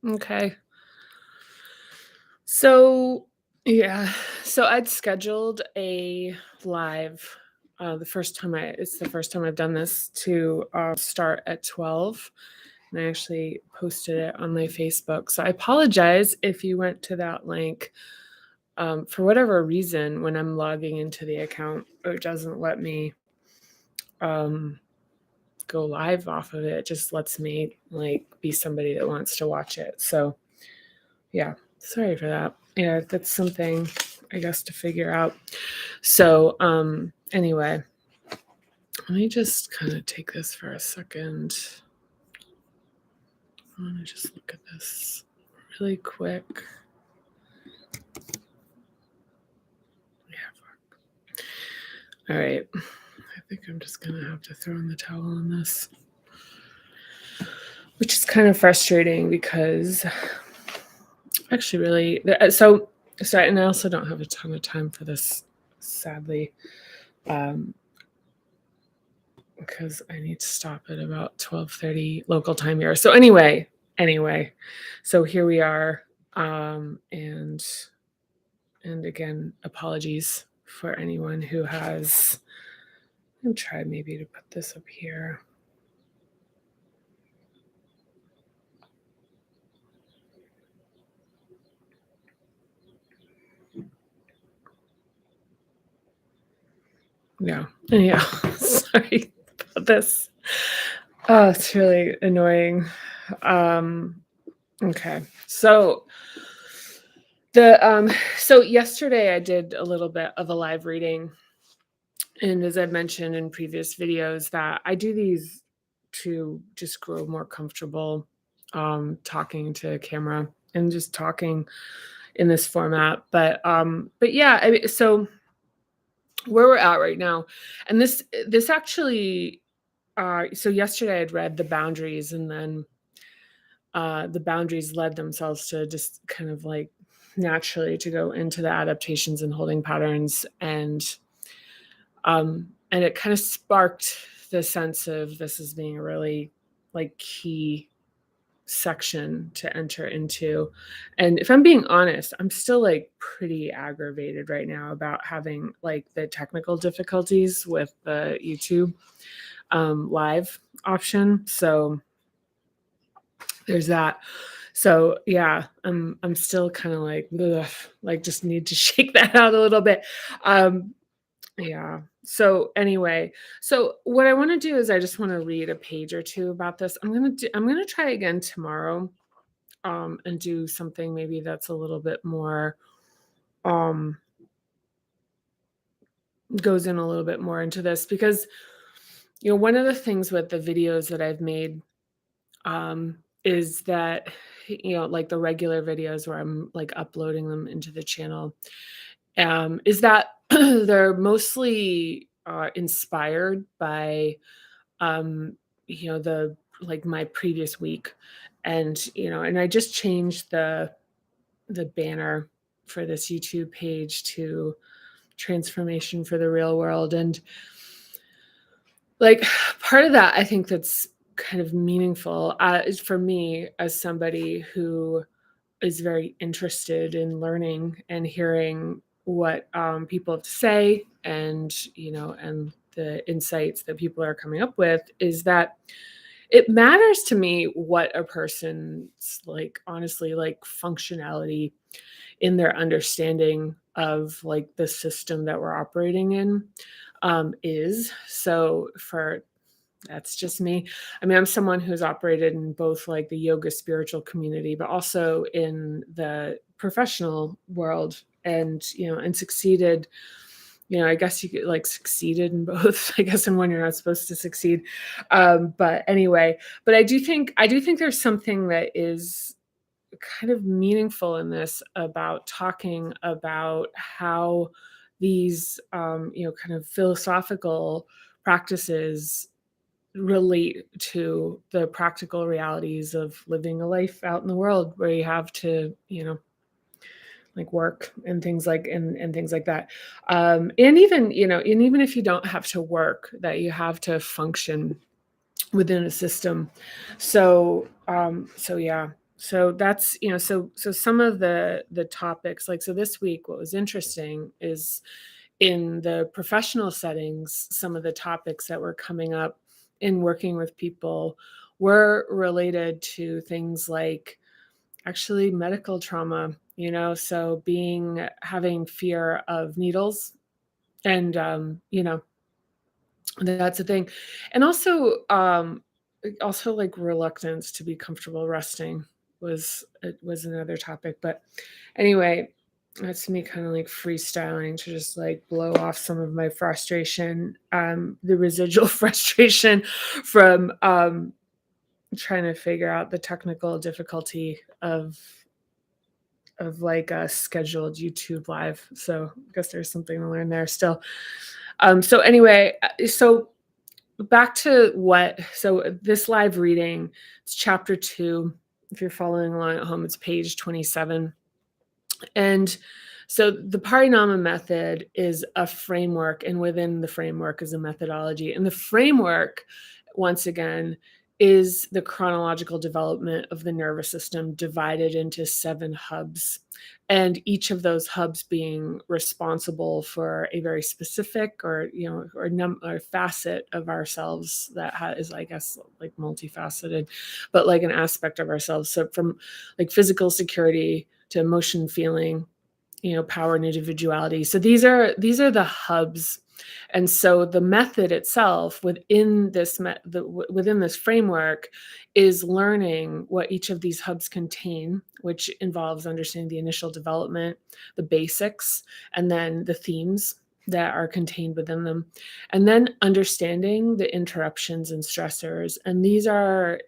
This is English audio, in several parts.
Okay. So, yeah. So I'd scheduled a live. It's the first time I've done this to start at 12. And I actually posted it on my Facebook. So I apologize if you went to that link. For whatever reason, when I'm logging into the account, it doesn't let me um, go live off of it. It just lets me like be somebody that wants to watch it. So yeah, sorry for that. Yeah, that's something I guess to figure out. So anyway, let me just kind of take this for a second. I want to just look at this really quick. Yeah, fuck. All right. I think I'm just gonna have to throw in the towel on this. Which is kind of frustrating because actually really and I also don't have a ton of time for this, sadly. Because I need to stop at about 12:30 local time here. So anyway, so here we are, and again, apologies for anyone who has. I'm try maybe to put this up here. Yeah, sorry about this. Oh, it's really annoying. Um, okay, so yesterday I did a little bit of a live reading. And as I've mentioned in previous videos, that I do these to just grow more comfortable talking to camera and just talking in this format. But yeah, I mean, so where we're at right now, and this actually, so yesterday I'd read the boundaries, and then the boundaries led themselves to just kind of like naturally to go into the adaptations and holding patterns and it kind of sparked the sense of this as being a really like key section to enter into. And if I'm being honest, I'm still like pretty aggravated right now about having like the technical difficulties with the YouTube live option. So there's that. So yeah, I'm still kind of like ugh, like just need to shake that out a little bit. Um, Yeah. So anyway, so what I want to do is I just want to read a page or two about this. I'm going to try again tomorrow and do something maybe that's a little bit more um goes in a little bit more into this because one of the things with the videos that I've made is that like the regular videos where I'm like uploading them into the channel is that they're mostly inspired by um the like my previous week, and and I just changed the banner for this YouTube page to transformation for the real world. And like part of that I think that's kind of meaningful is for me as somebody who is very interested in learning and hearing what people have to say, and and the insights that people are coming up with, is that it matters to me what a person's like honestly like functionality in their understanding of like the system that we're operating in is. So for that's just me. I mean, I'm someone who's operated in both like the yoga spiritual community, but also in the professional world, and and succeeded. I guess you could like succeeded in both. I guess in one you're not supposed to succeed. But anyway, but I do think there's something that is kind of meaningful in this about talking about how these kind of philosophical practices relate to the practical realities of living a life out in the world where you have to like work and things like and things like that, and even and even if you don't have to work, that you have to function within a system. So yeah, So that's, so some of the topics, like, so this week, what was interesting is in the professional settings, some of the topics that were coming up in working with people were related to things like actually medical trauma, so having fear of needles and, that's a thing. And also like reluctance to be comfortable resting was another topic. But anyway, that's me kind of like freestyling to just like blow off some of my frustration, the residual frustration from trying to figure out the technical difficulty of like a scheduled YouTube live. So I guess there's something to learn there still. So anyway, so back to this live reading, it's chapter 2. If you're following along at home, it's page 27. And so the Parinama method is a framework, and within the framework is a methodology. And the framework, once again, is the chronological development of the nervous system divided into 7 hubs, and each of those hubs being responsible for a very specific or facet of ourselves that is, I guess, like multifaceted, but like an aspect of ourselves. So from like physical security to emotion, feeling, power and individuality. So these are the hubs. And so the method itself within this framework is learning what each of these hubs contain, which involves understanding the initial development, the basics, and then the themes that are contained within them, and then understanding the interruptions and stressors. And these are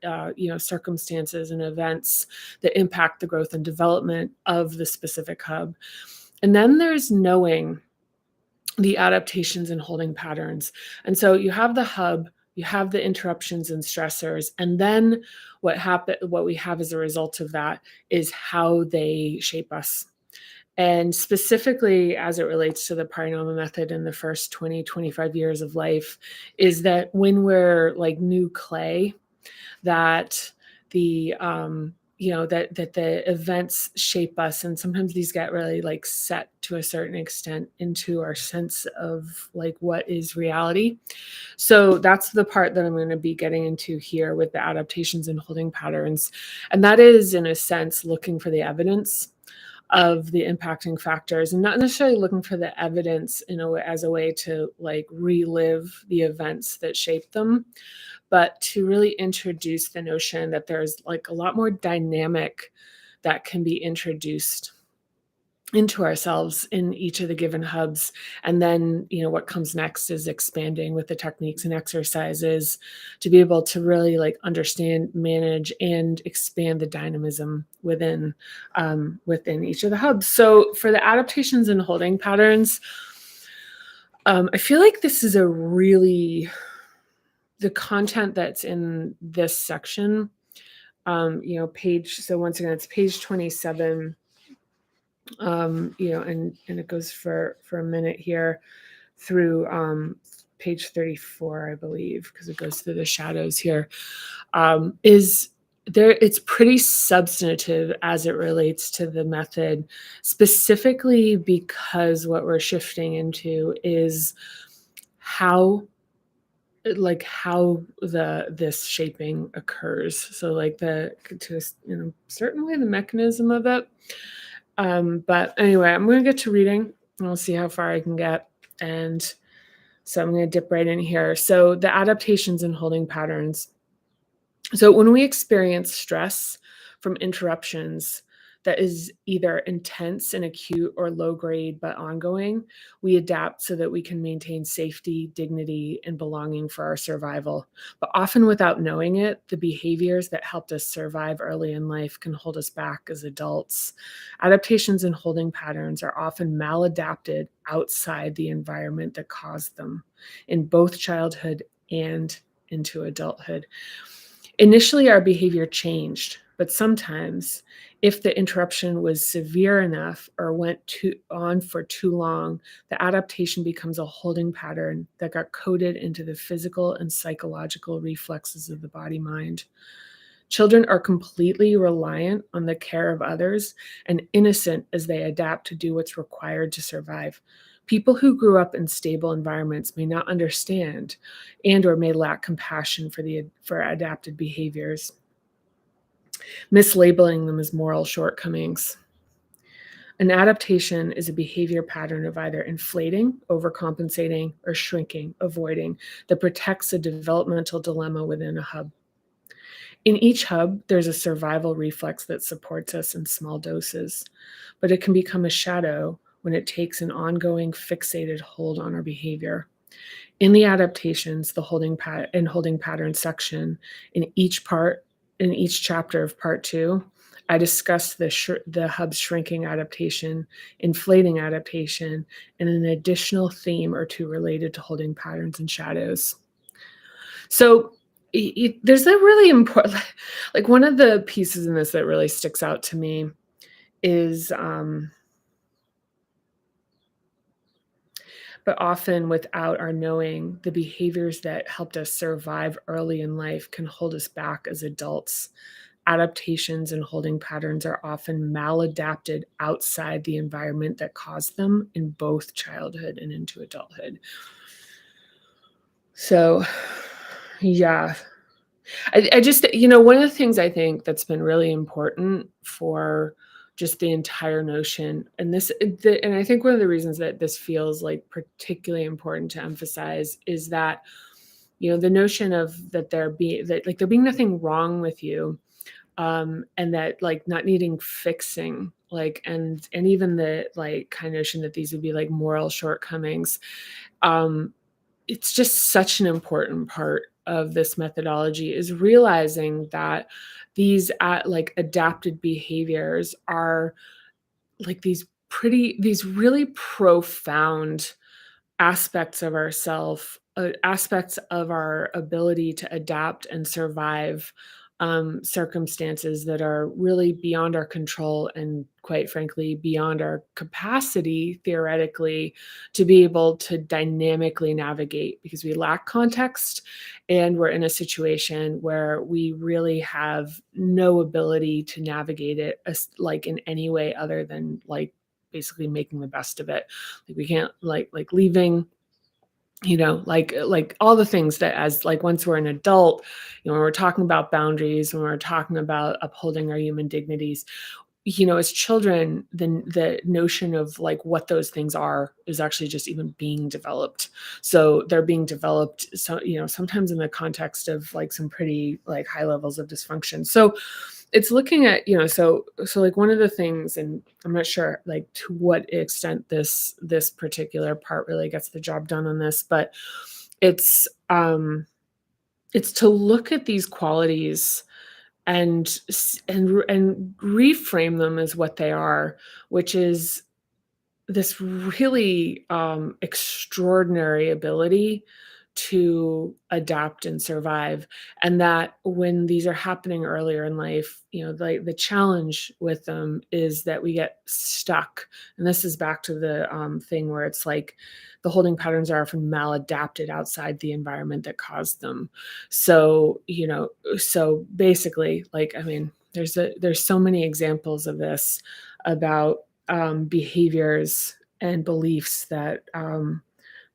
circumstances and events that impact the growth and development of the specific hub. And then there's knowing the adaptations and holding patterns. And so you have the hub, you have the interruptions and stressors, and then what we have as a result of that is how they shape us. And specifically as it relates to the Parinama method in the first 20, 25 years of life, is that when we're like new clay, that the that the events shape us, and sometimes these get really like set to a certain extent into our sense of like what is reality. So that's the part that I'm going to be getting into here with the adaptations and holding patterns, and that is in a sense looking for the evidence of the impacting factors, and not necessarily looking for the evidence as a way to like relive the events that shape them, but to really introduce the notion that there's like a lot more dynamic that can be introduced into ourselves in each of the given hubs. And then, what comes next is expanding with the techniques and exercises to be able to really like understand, manage, and expand the dynamism within each of the hubs. So for the adaptations and holding patterns, I feel like this is the content that's in this section, so once again, it's page 27, and it goes for a minute here through page 34, I believe, because it goes through the shadows here. Is there It's pretty substantive as it relates to the method, specifically because what we're shifting into is how this shaping occurs. So like certainly the mechanism of it. But anyway, I'm going to get to reading and we'll see how far I can get. And so I'm going to dip right in here. So the adaptations and holding patterns. So when we experience stress from interruptions that is either intense and acute or low grade but ongoing, we adapt so that we can maintain safety, dignity, and belonging for our survival. But often without knowing it, the behaviors that helped us survive early in life can hold us back as adults. Adaptations and holding patterns are often maladapted outside the environment that caused them in both childhood and into adulthood. Initially, our behavior changed, but sometimes, if the interruption was severe enough or went on for too long, the adaptation becomes a holding pattern that got coded into the physical and psychological reflexes of the body mind. Children are completely reliant on the care of others and innocent as they adapt to do what's required to survive. People who grew up in stable environments may not understand and or may lack compassion for adapted behaviors, mislabeling them as moral shortcomings. An adaptation is a behavior pattern of either inflating, overcompensating, or shrinking, avoiding, that protects a developmental dilemma within a hub. In each hub, there's a survival reflex that supports us in small doses, but it can become a shadow when it takes an ongoing fixated hold on our behavior. In the adaptations, the holding pattern section, in each chapter of part 2, I discussed the hub's shrinking adaptation, inflating adaptation, and an additional theme or two related to holding patterns and shadows. So there's a really important, like one of the pieces in this that really sticks out to me is, but often without our knowing, the behaviors that helped us survive early in life can hold us back as adults. Adaptations and holding patterns are often maladapted outside the environment that caused them in both childhood and into adulthood. So, yeah, I just, one of the things I think that's been really important for just the entire notion, and I think one of the reasons that this feels like particularly important to emphasize is that, the notion of that like there being nothing wrong with you, and that like not needing fixing, like, and even the like kind of notion that these would be like moral shortcomings. Um, it's just such an important part of this methodology is realizing that these like adapted behaviors are like these really profound aspects of ourself, aspects of our ability to adapt and survive circumstances that are really beyond our control and, quite frankly, beyond our capacity, theoretically, to be able to dynamically navigate because we lack context and we're in a situation where we really have no ability to navigate it like in any way other than like basically making the best of it. Like we can't like leaving, like all the things that as like once we're an adult, when we're talking about boundaries, when we're talking about upholding our human dignities, as children, then the notion of like what those things are is actually just even being developed. So they're being developed, so sometimes in the context of like some pretty like high levels of dysfunction. So it's looking at, so like one of the things, and I'm not sure like to what extent this particular part really gets the job done on this, but it's it's to look at these qualities and reframe them as what they are, which is this really extraordinary ability to adapt and survive. And that when these are happening earlier in life, the challenge with them is that we get stuck. And this is back to the thing where it's like the holding patterns are often maladapted outside the environment that caused them. So, so basically, like, I mean, there's so many examples of this about behaviors and beliefs that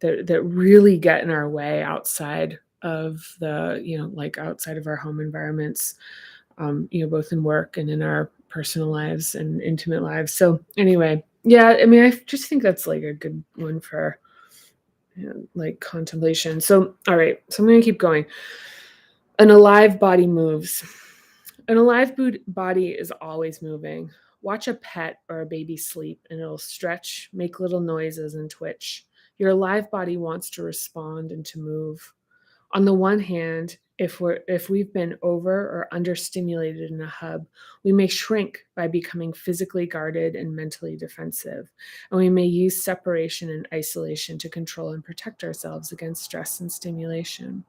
really get in our way outside of like outside of our home environments, both in work and in our personal lives and intimate lives. So anyway, yeah, I mean, I just think that's like a good one for like contemplation. So, all right, so I'm going to keep going. An alive body moves. An alive body is always moving. Watch a pet or a baby sleep and it'll stretch, make little noises, and twitch. Your alive body wants to respond and to move. On the one hand, if we've been over or understimulated in a hub, we may shrink by becoming physically guarded and mentally defensive, and we may use separation and isolation to control and protect ourselves against stress and stimulation.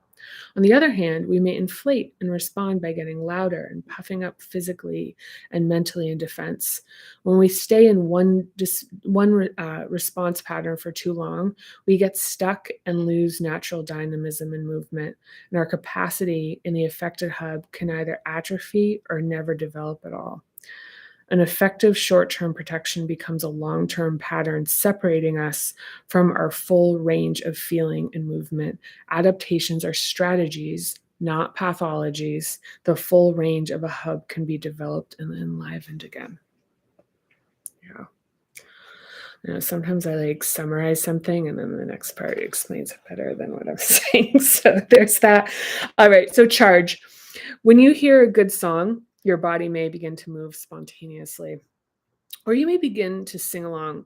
On the other hand, we may inflate and respond by getting louder and puffing up physically and mentally in defense. When we stay in one response pattern for too long, we get stuck and lose natural dynamism and movement, and our capacity in the affected hub can either atrophy or never develop at all. An effective short term protection becomes a long term pattern, separating us from our full range of feeling and movement. Adaptations are strategies, not pathologies. The full range of a hub can be developed and enlivened again. Yeah. Sometimes I like summarize something and then the next part explains it better than what I'm saying. So there's that. All right. So charge. When you hear a good song, your body may begin to move spontaneously, or you may begin to sing along.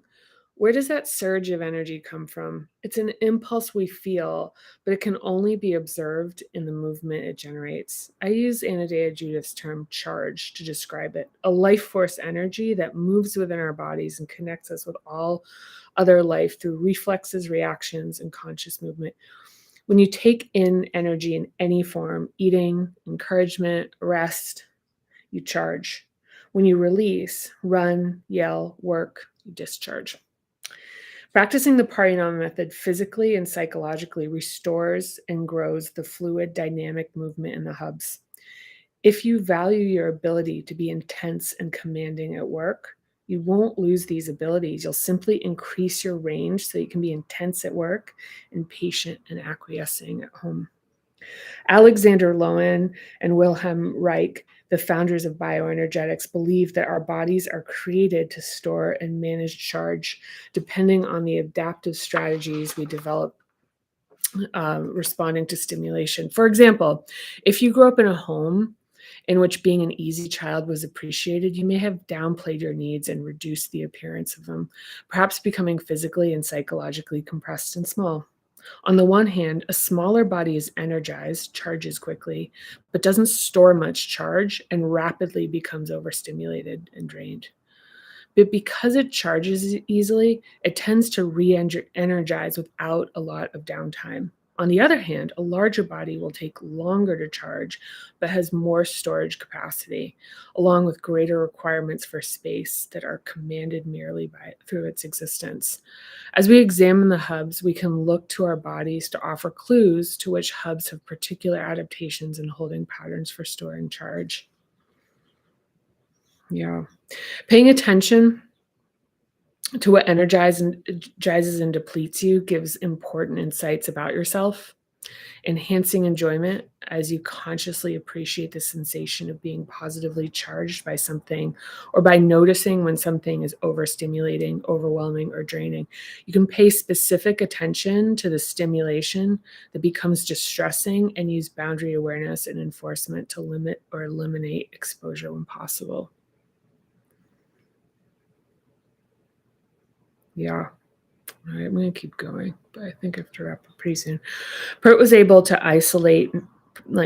Where does that surge of energy come from? It's an impulse we feel, but it can only be observed in the movement it generates. I use Anadea Judith's term charge to describe it, a life force energy that moves within our bodies and connects us with all other life through reflexes, reactions, and conscious movement. When you take in energy in any form, eating, encouragement, rest, you charge. When you release, run, yell, work, you discharge. Practicing the Parinama method physically and psychologically restores and grows the fluid, dynamic movement in the hubs. If you value your ability to be intense and commanding at work, you won't lose these abilities. You'll simply increase your range so you can be intense at work and patient and acquiescing at home. Alexander Lowen and Wilhelm Reich, the founders of bioenergetics, believe that our bodies are created to store and manage charge depending on the adaptive strategies we develop responding to stimulation. For example, if you grew up in a home in which being an easy child was appreciated, you may have downplayed your needs and reduced the appearance of them, perhaps becoming physically and psychologically compressed and small. On the one hand, a smaller body is energized, charges quickly, but doesn't store much charge and rapidly becomes overstimulated and drained. But because it charges easily, it tends to re-energize without a lot of downtime. On the other hand, a larger body will take longer to charge, but has more storage capacity, along with greater requirements for space that are commanded merely through its existence. As we examine the hubs, we can look to our bodies to offer clues to which hubs have particular adaptations and holding patterns for storing charge. Yeah. Paying attention to what energizes and depletes you gives important insights about yourself, enhancing enjoyment as you consciously appreciate the sensation of being positively charged by something, or by noticing when something is overstimulating, overwhelming, or draining. You can pay specific attention to the stimulation that becomes distressing and use boundary awareness and enforcement to limit or eliminate exposure when possible. Yeah. All right, I'm going to keep going, but I think I have to wrap up pretty soon. Pert was able to isolate,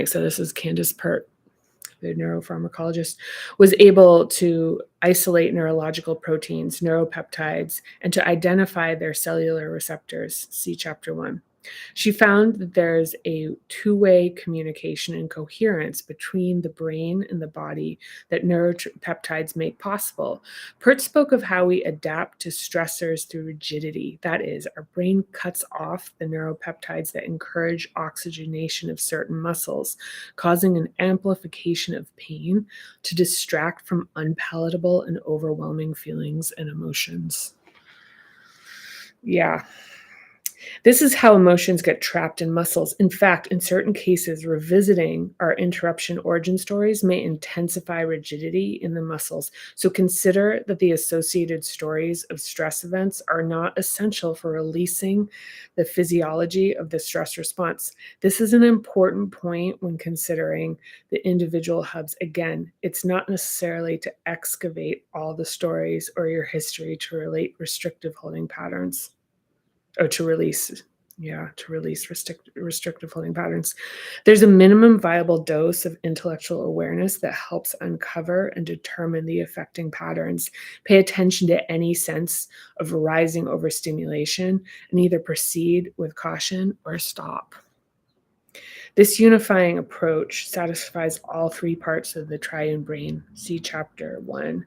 so this is Candace Pert, the neuropharmacologist, was able to isolate neurological proteins, neuropeptides, and to identify their cellular receptors. See Chapter 1. She found that there's a two-way communication and coherence between the brain and the body that neuropeptides make possible. Pert spoke of how we adapt to stressors through rigidity. That is, our brain cuts off the neuropeptides that encourage oxygenation of certain muscles, causing an amplification of pain to distract from unpalatable and overwhelming feelings and emotions. Yeah. This is how emotions get trapped in muscles. In fact, in certain cases, revisiting our interruption origin stories may intensify rigidity in the muscles. So consider that the associated stories of stress events are not essential for releasing the physiology of the stress response. This is an important point when considering the individual hubs. Again, it's not necessarily to excavate all the stories or your history to relate restrictive holding patterns. Or to release restrictive holding patterns. There's a minimum viable dose of intellectual awareness that helps uncover and determine the affecting patterns. Pay attention to any sense of rising overstimulation and either proceed with caution or stop. This unifying approach satisfies all three parts of the triune brain. See chapter 1.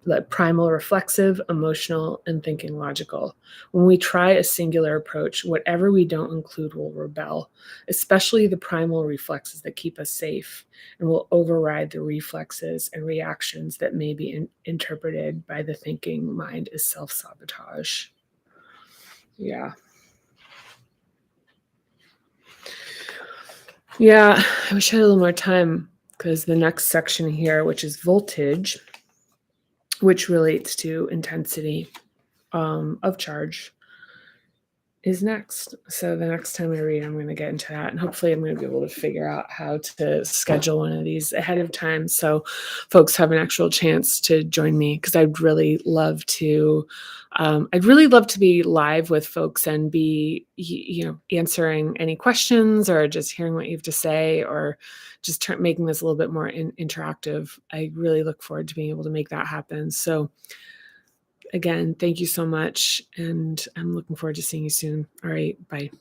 The primal reflexive, emotional, and thinking logical. When we try a singular approach, whatever we don't include will rebel, especially the primal reflexes that keep us safe, and will override the reflexes and reactions that may be interpreted by the thinking mind as self-sabotage. Yeah. Yeah, I wish I had a little more time because the next section here, which is voltage, which relates to intensity of charge, is next. So the next time I read, I'm going to get into that, and hopefully I'm going to be able to figure out how to schedule one of these ahead of time so folks have an actual chance to join me, because I'd really love to. I'd really love to be live with folks and be, answering any questions or just hearing what you have to say, or just making this a little bit more interactive. I really look forward to being able to make that happen. So again, thank you so much, and I'm looking forward to seeing you soon. All right, bye.